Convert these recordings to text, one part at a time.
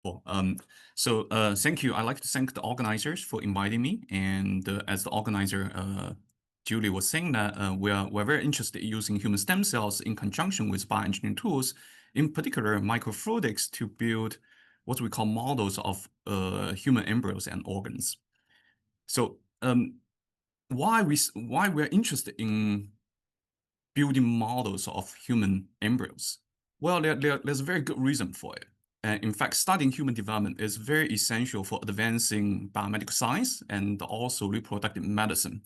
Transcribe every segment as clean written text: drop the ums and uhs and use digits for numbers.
Cool. Thank you. I'd like to thank the organizers for inviting me. And as the organizer, Julie was saying that we're very interested in using human stem cells in conjunction with bioengineering tools, in particular microfluidics, to build what we call models of human embryos and organs. So why we're interested in building models of human embryos? Well, there's a very good reason for it. In fact, studying human development is very essential for advancing biomedical science and also reproductive medicine.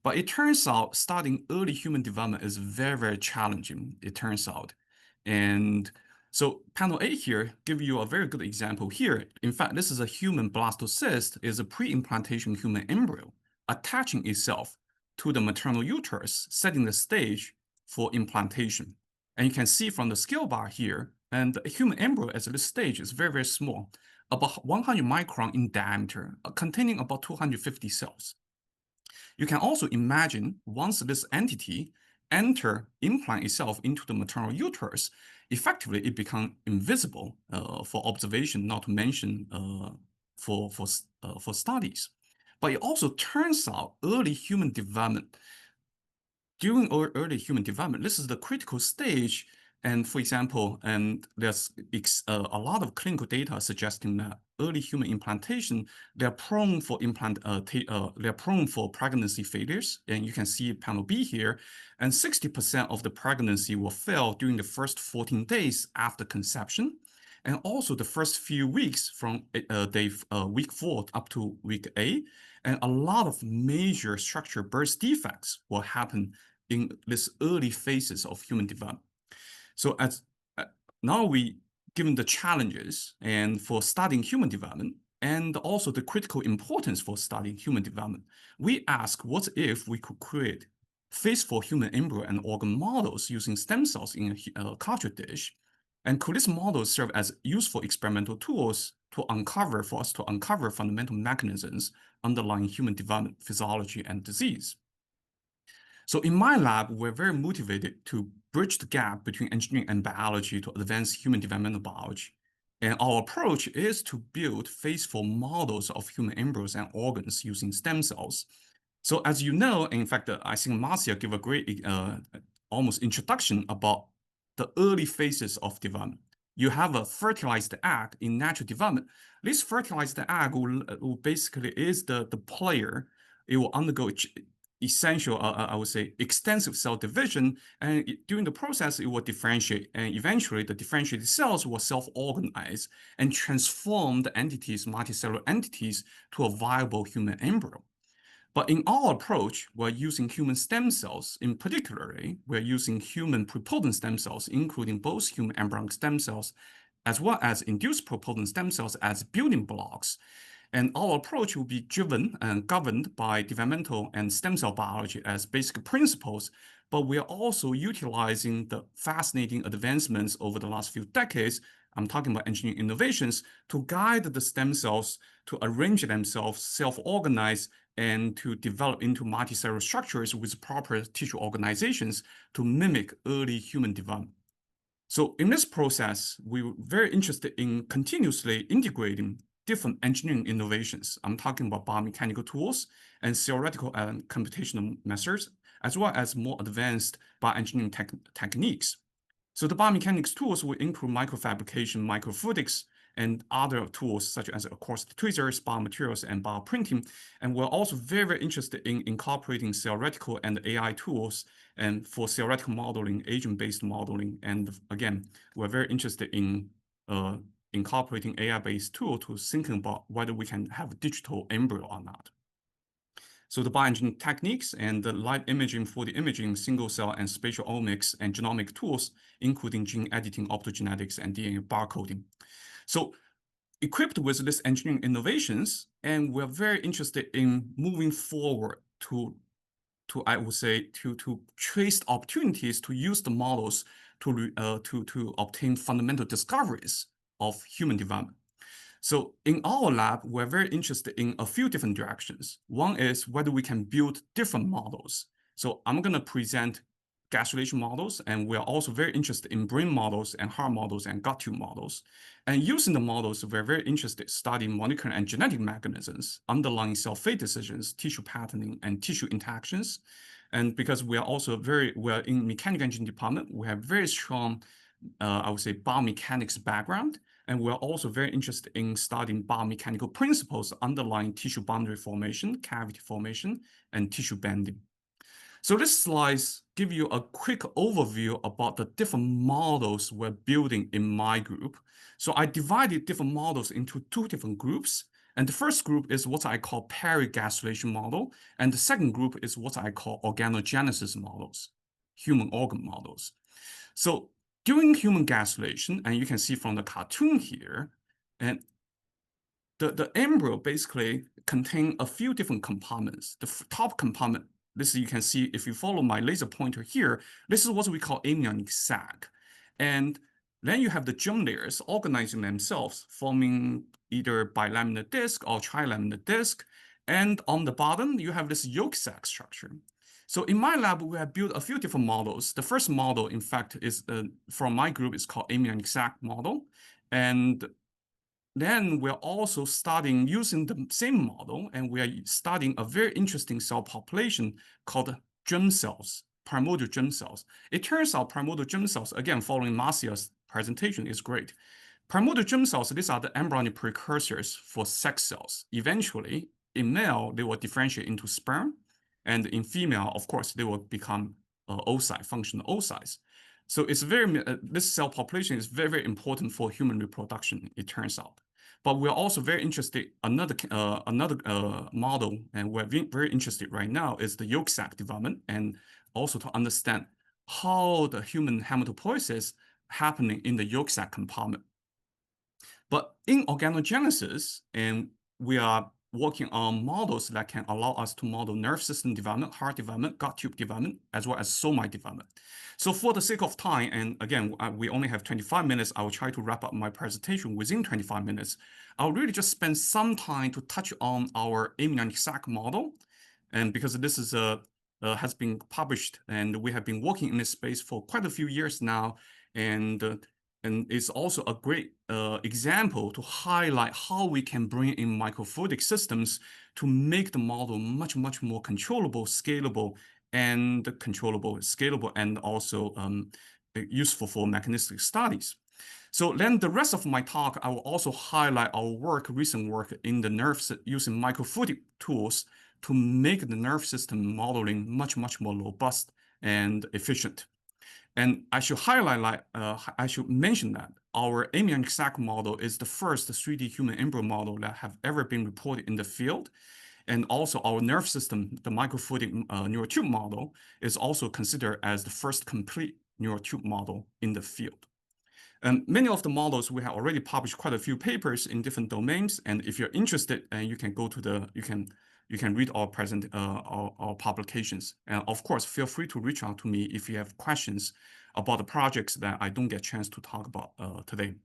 But it turns out studying early human development is very, very challenging, it turns out. And so panel A here give you a very good example here. In fact, this is a human blastocyst, is a pre-implantation human embryo attaching itself to the maternal uterus, setting the stage for implantation. And you can see from the scale bar here, and the human embryo at this stage is very, very small, about 100 micron in diameter, containing about 250 cells. You can also imagine once this entity implant itself into the maternal uterus, effectively it becomes invisible for observation, not to mention for studies. But it also turns out early human development, during early human development, this is the critical stage. And for example, there's a lot of clinical data suggesting that early human implantation, they're prone for pregnancy failures. And you can see panel B here, and 60% of the pregnancy will fail during the first 14 days after conception. And also the first few weeks from week 4 up to week 8. And a lot of major structural birth defects will happen in this early phases of human development. So now given the challenges and for studying human development and also the critical importance for studying human development, we ask what if we could create faithful human embryo and organ models using stem cells in a culture dish, and could these models serve as useful experimental tools for us to uncover fundamental mechanisms underlying human development, physiology, and disease? So in my lab, we're very motivated to bridge the gap between engineering and biology to advance human developmental biology. And our approach is to build faithful models of human embryos and organs using stem cells. So as you know, in fact, I think Marcia gave a great almost introduction about the early phases of development. You have a fertilized egg in natural development. This fertilized egg will basically is the player. It will undergo essential, I would say, extensive cell division, and during the process, it will differentiate, and eventually the differentiated cells will self-organize and transform the entities, multicellular entities, to a viable human embryo. But in our approach, we're using human stem cells. In particular, we're using human pluripotent stem cells, including both human embryonic stem cells, as well as induced pluripotent stem cells as building blocks. And our approach will be driven and governed by developmental and stem cell biology as basic principles, but we are also utilizing the fascinating advancements over the last few decades. I'm talking about engineering innovations to guide the stem cells to arrange themselves, self-organize, and to develop into multicellular structures with proper tissue organizations to mimic early human development. So in this process, we were very interested in continuously integrating different engineering innovations. I'm talking about biomechanical tools and theoretical and computational methods, as well as more advanced bioengineering techniques. So the biomechanics tools will include microfabrication, microfluidics, and other tools such as acoustic tweezers, biomaterials, and bioprinting. And we're also very, very interested in incorporating theoretical and AI tools and for theoretical modeling, agent-based modeling. And again, we're very interested in incorporating AI-based tool to thinking about whether we can have a digital embryo or not. So the bioengineering techniques and the light imaging, 4D imaging, single cell and spatial omics and genomic tools, including gene editing, optogenetics, and DNA barcoding. So equipped with these engineering innovations, and we're very interested in moving forward to I would say, to trace opportunities to use the models to obtain fundamental discoveries of human development. So in our lab, we're very interested in a few different directions. One is whether we can build different models. So I'm going to present gastrulation models, and we are also very interested in brain models and heart models and gut tube models. And using the models, we're very interested in studying molecular and genetic mechanisms underlying cell fate decisions, tissue patterning, and tissue interactions. And because we are also we're in mechanical engineering department, we have very strong, I would say, biomechanics background. And we're also very interested in studying biomechanical principles underlying tissue boundary formation, cavity formation, and tissue bending. So these slides give you a quick overview about the different models we're building in my group. So I divided different models into 2 different groups. And the first group is what I call peri-gastrulation model. And the second group is what I call organogenesis models, human organ models. So during human gastrulation, and you can see from the cartoon here, and the embryo basically contain a few different compartments. The top compartment, this you can see if you follow my laser pointer here, this is what we call amniotic sac. And then you have the germ layers organizing themselves, forming either bilaminar disc or trilaminar disc. And on the bottom, you have this yolk sac structure. So in my lab, we have built a few different models. The first model, in fact, is from my group, is called amniotic sac model. And then we're also starting using the same model, and we are studying a very interesting cell population called germ cells, primordial germ cells. It turns out primordial germ cells, again, following Marcia's presentation, is great. Primordial germ cells, these are the embryonic precursors for sex cells. Eventually, in male, they will differentiate into sperm, and in female, of course, they will become oocyte, functional oocytes. So it's this cell population is very, very important for human reproduction, it turns out. But we're also very interested, another model, and we're very interested right now is the yolk sac development, and also to understand how the human hematopoiesis happening in the yolk sac compartment. But in organogenesis, and we are working on models that can allow us to model nerve system development, heart development, gut tube development, as well as somite development. So for the sake of time, and again, we only have 25 minutes, I will try to wrap up my presentation within 25 minutes. I'll really just spend some time to touch on our amniotic sac model. And because this is has been published, and we have been working in this space for quite a few years now, and it's also a great example to highlight how we can bring in microfluidic systems to make the model much, much more controllable, scalable, and also useful for mechanistic studies. So then the rest of my talk, I will also highlight our recent work in the nerve using microfluidic tools to make the nerve system modeling much, much more robust and efficient. And I should highlight, I should mention that our amniotic sac model is the first 3D human embryo model that have ever been reported in the field. And also our nerve system, the microfluidic neural tube model, is also considered as the first complete neural tube model in the field. And many of the models, we have already published quite a few papers in different domains. And if you're interested, you can go to you can read our our publications. And of course, feel free to reach out to me if you have questions about the projects that I don't get a chance to talk about today.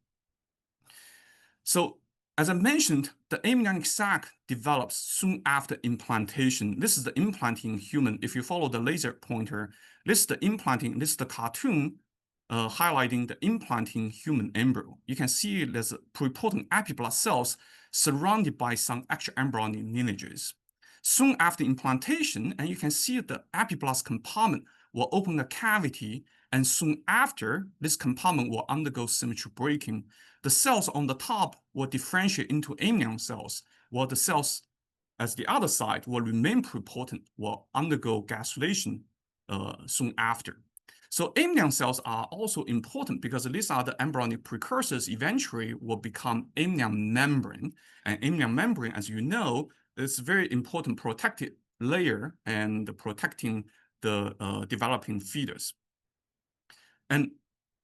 So as I mentioned, the amniotic sac develops soon after implantation. This is the implanting human. If you follow the laser pointer, this is the implanting, this is the cartoon highlighting the implanting human embryo. You can see there's pluripotent epiblast cells surrounded by some extraembryonic lineages. Soon after implantation, and you can see the epiblast compartment will open a cavity, and soon after, this compartment will undergo symmetry breaking. The cells on the top will differentiate into amnion cells, while the cells as the other side will remain pluripotent, will undergo gastrulation soon after. So amnion cells are also important because these are the embryonic precursors eventually will become amnion membrane. And amnion membrane, as you know, is a very important protective layer and protecting the developing fetus. And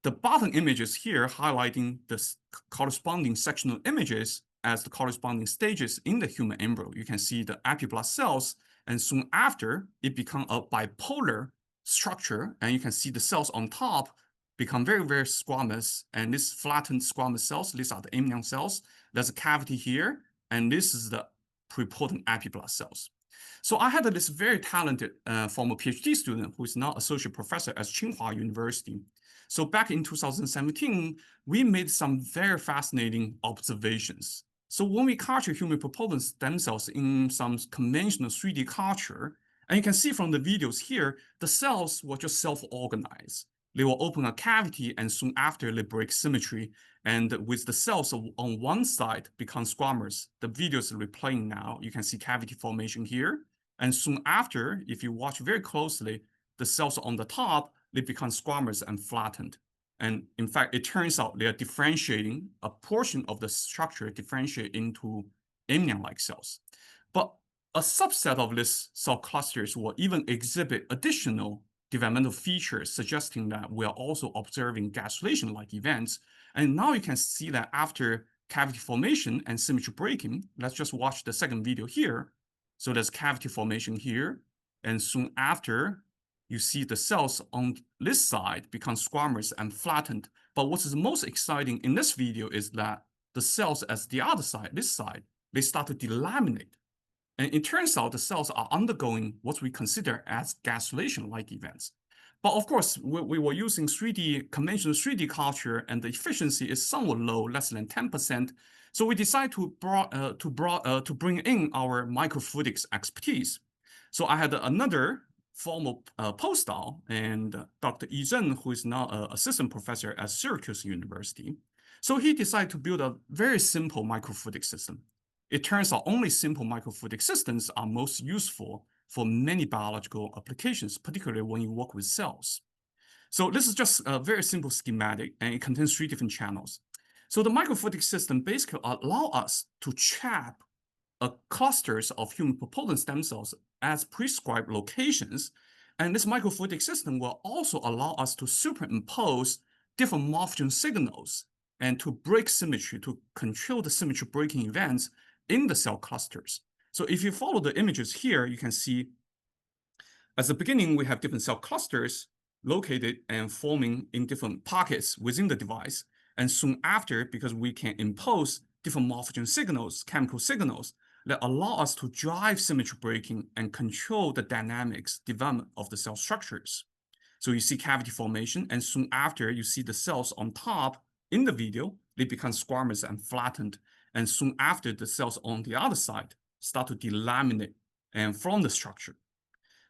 the bottom images here highlighting the corresponding sectional images as the corresponding stages in the human embryo. You can see the epiblast cells, and soon after, it becomes a bipolar structure, and you can see the cells on top become very, very squamous, and these flattened squamous cells, these are the amnion cells. There's a cavity here, and this is the pluripotent epiblast cells. So I had this very talented former PhD student who is now associate professor at Tsinghua University. So back in 2017, we made some very fascinating observations. So when we culture human pluripotent stem cells in some conventional 3D culture, and you can see from the videos here, the cells will just self-organize. They will open a cavity and soon after they break symmetry. And with the cells on one side become squamous. The videos are replaying now. You can see cavity formation here. And soon after, if you watch very closely, the cells on the top, they become squamous and flattened. And in fact, it turns out they are differentiating, a portion of the structure differentiate into amnion-like cells. But a subset of these cell clusters will even exhibit additional developmental features, suggesting that we are also observing gastrulation-like events. And now you can see that after cavity formation and symmetry breaking, let's just watch the second video here. So there's cavity formation here, and soon after, you see the cells on this side become squamous and flattened. But what is most exciting in this video is that the cells as the other side, this side, they start to delaminate. And it turns out the cells are undergoing what we consider as gastrulation-like events. But of course, we were using conventional 3D culture, and the efficiency is somewhat low, less than 10%. So we decided to bring in our microfluidics expertise. So I had another formal postdoc, and Dr. Yi Zhen, who is now an assistant professor at Syracuse University. So he decided to build a very simple microfluidic system. It turns out only simple microfluidic systems are most useful for many biological applications, particularly when you work with cells. So this is just a very simple schematic, and it contains 3 different channels. So the microfluidic system basically allows us to trap clusters of human pluripotent stem cells as prescribed locations. And this microfluidic system will also allow us to superimpose different morphogen signals and to break symmetry, to control the symmetry breaking events in the cell clusters. So if you follow the images here, you can see at the beginning, we have different cell clusters located and forming in different pockets within the device. And soon after, because we can impose different morphogen signals, chemical signals, that allow us to drive symmetry breaking and control the dynamics development of the cell structures. So you see cavity formation, and soon after, you see the cells on top in the video, they become squamous and flattened. And soon after, the cells on the other side start to delaminate and form the structure.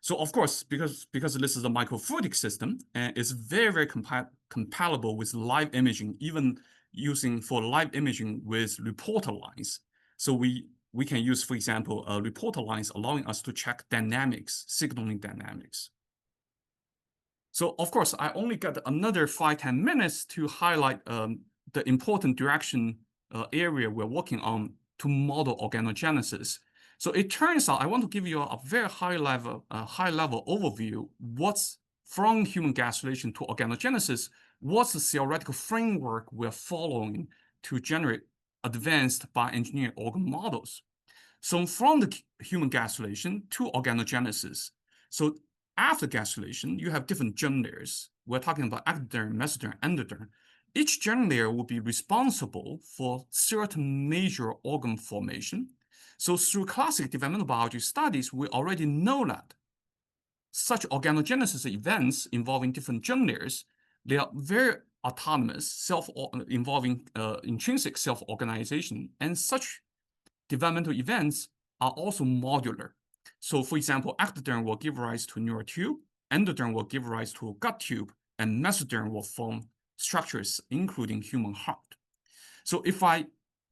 So of course, because this is a microfluidic system, and it's very, very compatible with live imaging, even using for live imaging with reporter lines. So we can use, for example, reporter lines allowing us to check dynamics, signaling dynamics. So of course, I only got another 5-10 minutes to highlight the important direction area we're working on to model organogenesis. So it turns out I want to give you a very high level overview. What's from human gastrulation to organogenesis? What's the theoretical framework we're following to generate advanced bioengineered organ models? So from the human gastrulation to organogenesis. So after gastrulation, you have different germ layers. We're talking about ectoderm, mesoderm, endoderm. Each germ layer will be responsible for certain major organ formation. So through classic developmental biology studies, we already know that such organogenesis events involving different germ layers, they are very autonomous, involving intrinsic self-organization, and such developmental events are also modular. So for example, ectoderm will give rise to neural tube, endoderm will give rise to a gut tube, and mesoderm will form structures, including human heart. So if I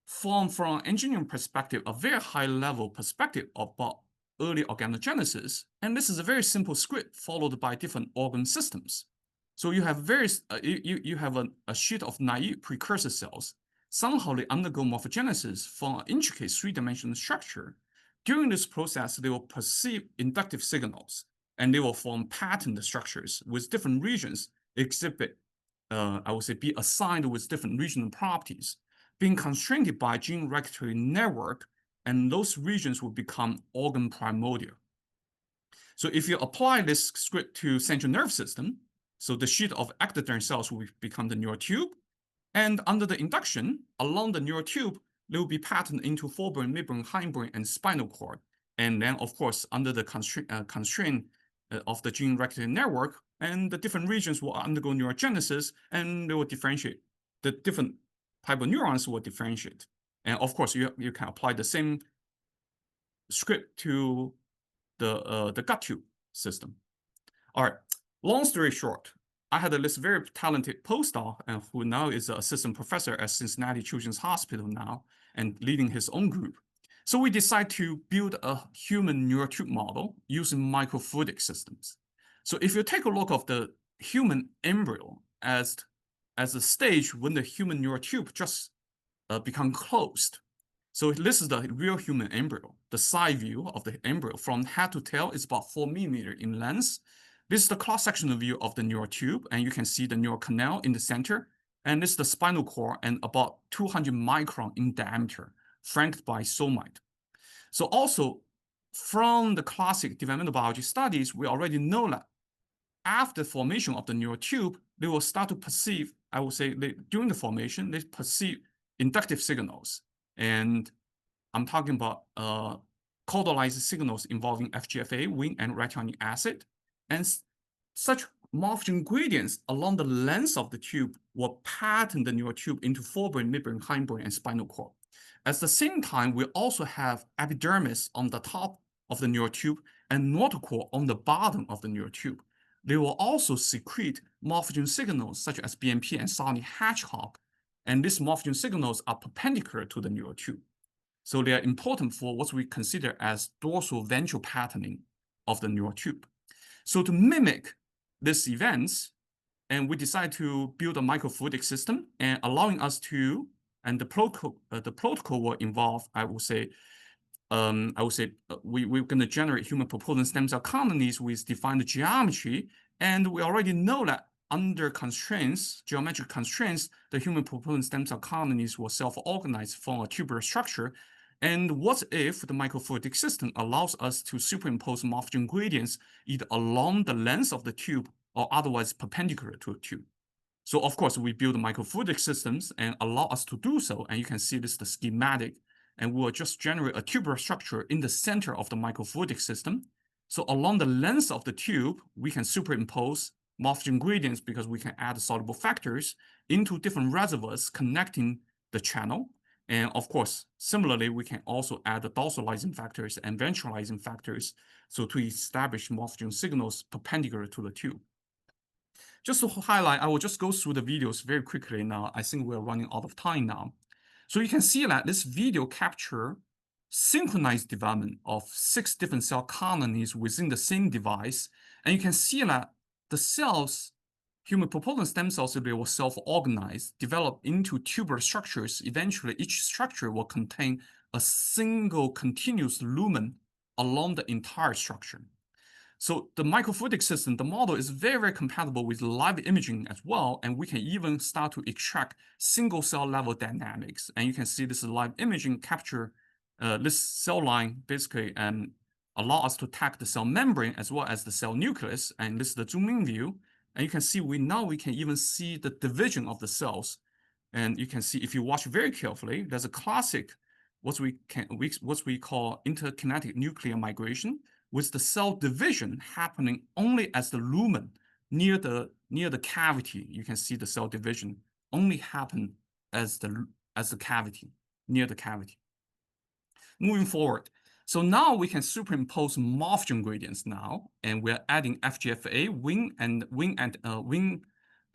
form from an engineering perspective, a very high level perspective about early organogenesis, and this is a very simple script followed by different organ systems. So you have you have a sheet of naive precursor cells. Somehow they undergo morphogenesis from an intricate 3-dimensional structure. During this process, they will perceive inductive signals, and they will form patterned structures with different regions exhibit, I would say, be assigned with different regional properties, being constrained by gene regulatory network, and those regions will become organ primordial. So if you apply this script to central nervous system, so the sheet of ectoderm cells will become the neural tube, and under the induction, along the neural tube, they will be patterned into forebrain, midbrain, hindbrain, and spinal cord. And then, of course, under the constraint of the gene regulatory network, and the different regions will undergo neurogenesis, and they will differentiate. The different type of neurons will differentiate. And of course, you can apply the same script to the gut tube system. All right, long story short, I had this very talented postdoc who now is an assistant professor at Cincinnati Children's Hospital now and leading his own group. So we decided to build a human neural tube model using microfluidic systems. So if you take a look of the human embryo as a stage when the human neural tube just become closed. So this is the real human embryo. The side view of the embryo from head to tail is about 4 millimeters in length. This is the cross-sectional view of the neural tube, and you can see the neural canal in the center. And this is the spinal cord, and about 200 micron in diameter, flanked by somite. So also, from the classic developmental biology studies, we already know that after formation of the neural tube, they will start to perceive, I would say, during the formation, they perceive inductive signals. And I'm talking about caudalized signals involving FGFA, Wnt, and retinoic acid. And such morphogen gradients along the length of the tube will pattern the neural tube into forebrain, midbrain, hindbrain, and spinal cord. At the same time, we also have epidermis on the top of the neural tube and notochord on the bottom of the neural tube. They will also secrete morphogen signals such as BMP and Sony hedgehog, and these morphogen signals are perpendicular to the neural tube. So they are important for what we consider as dorsal ventral patterning of the neural tube. So to mimic these events, and we decided to build a microfluidic system and allowing us to, and the protocol will involve, I would say, we're going to generate human pluripotent stem cell colonies with defined geometry, and we already know that under constraints, geometric constraints, the human pluripotent stem cell colonies will self-organize from a tubular structure. And what if the microfluidic system allows us to superimpose morphogen gradients either along the length of the tube or otherwise perpendicular to a tube? So of course, we build microfluidic systems and allow us to do so. And you can see this is the schematic, and we'll just generate a tubular structure in the center of the microfluidic system. So along the length of the tube, we can superimpose morphogen gradients because we can add soluble factors into different reservoirs connecting the channel. And of course, similarly, we can also add the dorsalizing factors and ventralizing factors so to establish morphogen signals perpendicular to the tube. Just to highlight, I will just go through the videos very quickly now. I think we're running out of time now. So you can see that this video captures synchronized development of 6 different cell colonies within the same device. And you can see that the cells, human pluripotent stem cells, they will self-organize, develop into tubular structures. Eventually, each structure will contain a single continuous lumen along the entire structure. So the microfluidic system, the model is very, very compatible with live imaging as well. And we can even start to extract single cell level dynamics. And you can see this live imaging capture this cell line basically and allow us to tag the cell membrane as well as the cell nucleus. And this is the zoom in view. And you can see we can even see the division of the cells. And you can see if you watch very carefully, there's a classic what we call interkinetic nuclear migration, with the cell division happening only as the lumen near the cavity. You can see the cell division only happen as the cavity, near the cavity. Moving forward, so now we can superimpose morphogen gradients now, and we're adding FGFA, Wnt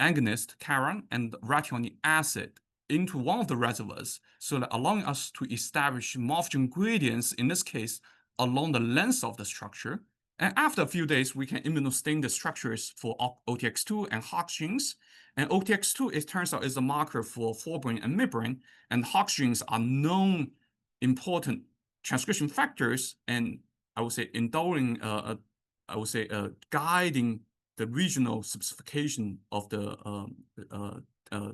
agonist, chiron, and retinoic acid into one of the reservoirs, so that allowing us to establish morphogen gradients, in this case, along the length of the structure. And after a few days, we can immunostain the structures for OTX2 and Hox genes. And OTX2, it turns out, is a marker for forebrain and midbrain, and Hox genes are known important transcription factors, and I would say guiding the regional specification of the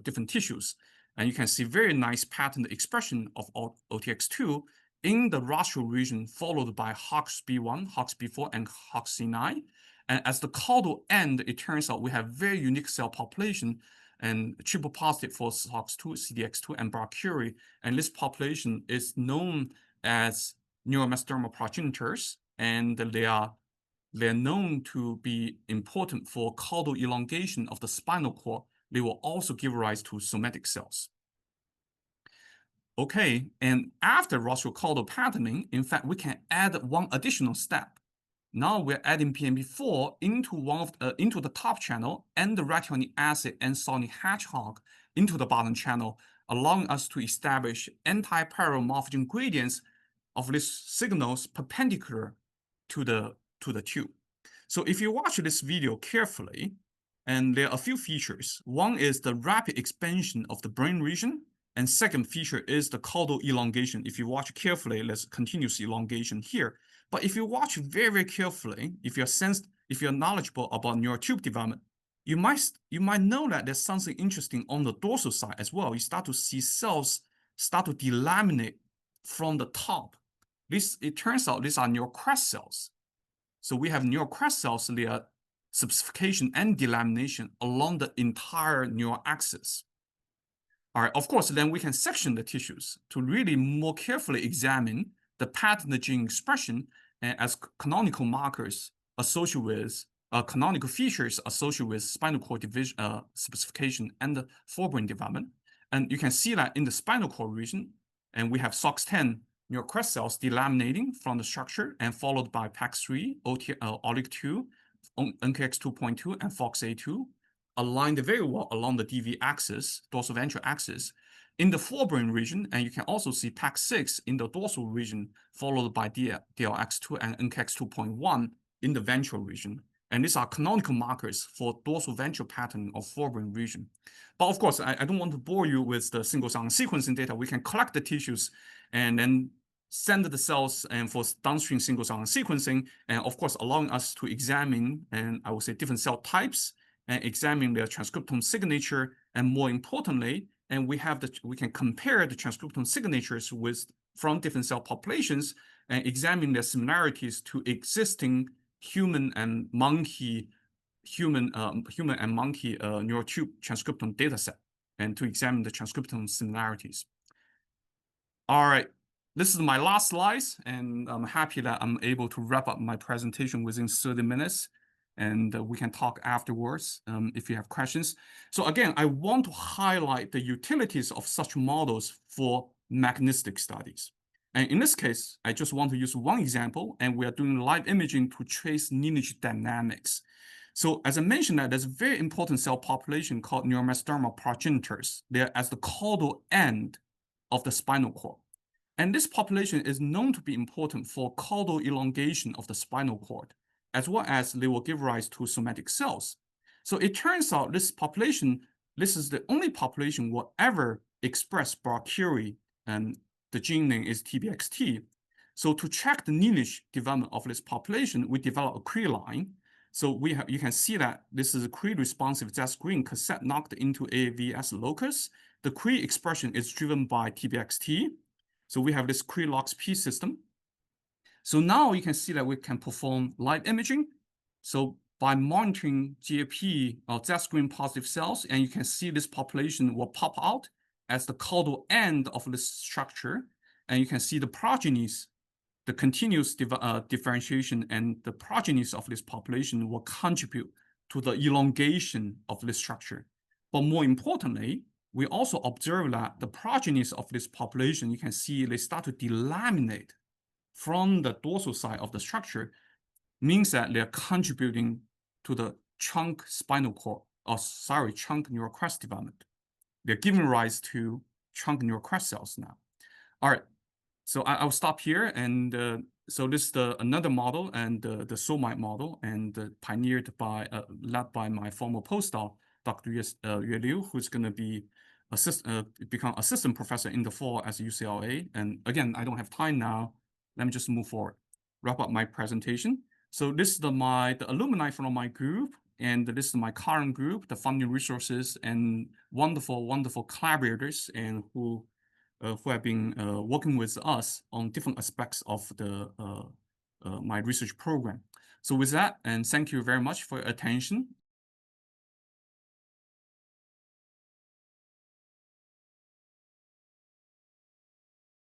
different tissues. And you can see very nice patterned expression of OTX2 in the rostral region, followed by HOXB1, HOXB4, and HOXC9. And as the caudal end, it turns out we have very unique cell population and triple positive for HOX2, CDX2, and Barr-Curie. And this population is known as neuromesodermal progenitors, and they're known to be important for caudal elongation of the spinal cord. They will also give rise to somatic cells. Okay, and after rostrocaudal patterning, in fact, we can add one additional step. Now we're adding PNP4 into the top channel and the retinoic acid and sonic hedgehog into the bottom channel, allowing us to establish anti-parallel morphogen gradients of these signals perpendicular to the tube. So if you watch this video carefully, and there are a few features. One is the rapid expansion of the brain region, and second feature is the caudal elongation. If you watch carefully, there's continuous elongation here. But if you watch very, very carefully, if you're knowledgeable about neural tube development, you might know that there's something interesting on the dorsal side as well. You start to see cells start to delaminate from the top. It turns out these are neural crest cells. So we have neural crest cells, their subscription and delamination along the entire neural axis. All right, of course, then we can section the tissues to really more carefully examine the pattern of gene expression as canonical markers associated with canonical features associated with spinal cord division, specification, and the forebrain development. And you can see that in the spinal cord region, and we have SOX10 neural crest cells delaminating from the structure and followed by PAX3, OLIC2, NKX2.2, and FOXA2, aligned very well along the DV axis, dorsal ventral axis, in the forebrain region, and you can also see PAX6 in the dorsal region, followed by DLX2 and NKX2.1 in the ventral region. And these are canonical markers for dorsal ventral pattern of forebrain region. But of course, I don't want to bore you with the single-cell sequencing data. We can collect the tissues and then send the cells and for downstream single-cell sequencing, and of course, allowing us to examine, and I would say, different cell types and examine their transcriptome signature, and more importantly, and we can compare the transcriptome signatures from different cell populations and examine their similarities to existing human and monkey neural tube transcriptome dataset, and to examine the transcriptome similarities. All right, this is my last slides, and I'm happy that I'm able to wrap up my presentation within 30 minutes, and we can talk afterwards if you have questions. So again, I want to highlight the utilities of such models for mechanistic studies. And in this case, I just want to use one example, and we are doing live imaging to trace lineage dynamics. So as I mentioned, that there's a very important cell population called neuromesodermal progenitors. They're at the caudal end of the spinal cord. And this population is known to be important for caudal elongation of the spinal cord, as well as they will give rise to somatic cells. So it turns out this population, this is the only population will ever express brachyury, and the gene name is TBXT. So to track the lineage development of this population, we developed a Cree line. So you can see that this is a Cree-responsive Z-screen cassette knocked into AAVS locus. The Cree expression is driven by TBXT. So we have this Cree-LOXP system. So now you can see that we can perform live imaging. So by monitoring GAP or Z-screen positive cells, and you can see this population will pop out as the caudal end of this structure. And you can see the progenies, the continuous differentiation, and the progenies of this population will contribute to the elongation of this structure. But more importantly, we also observe that the progenies of this population, you can see they start to delaminate from the dorsal side of the structure, means that they're contributing to the trunk spinal cord, trunk neural crest development. They're giving rise to trunk neural crest cells now. All right, so I'll stop here. And so this is another model, and the SOMite model, and led by my former postdoc, Dr. Yue Liu, who's going to be become assistant professor in the fall at UCLA. And again, I don't have time now. Let me just move forward, wrap up my presentation. So this is the alumni from my group, and this is my current group, the funding resources, and wonderful, wonderful collaborators, and who have been working with us on different aspects of my research program. So with that, and thank you very much for your attention.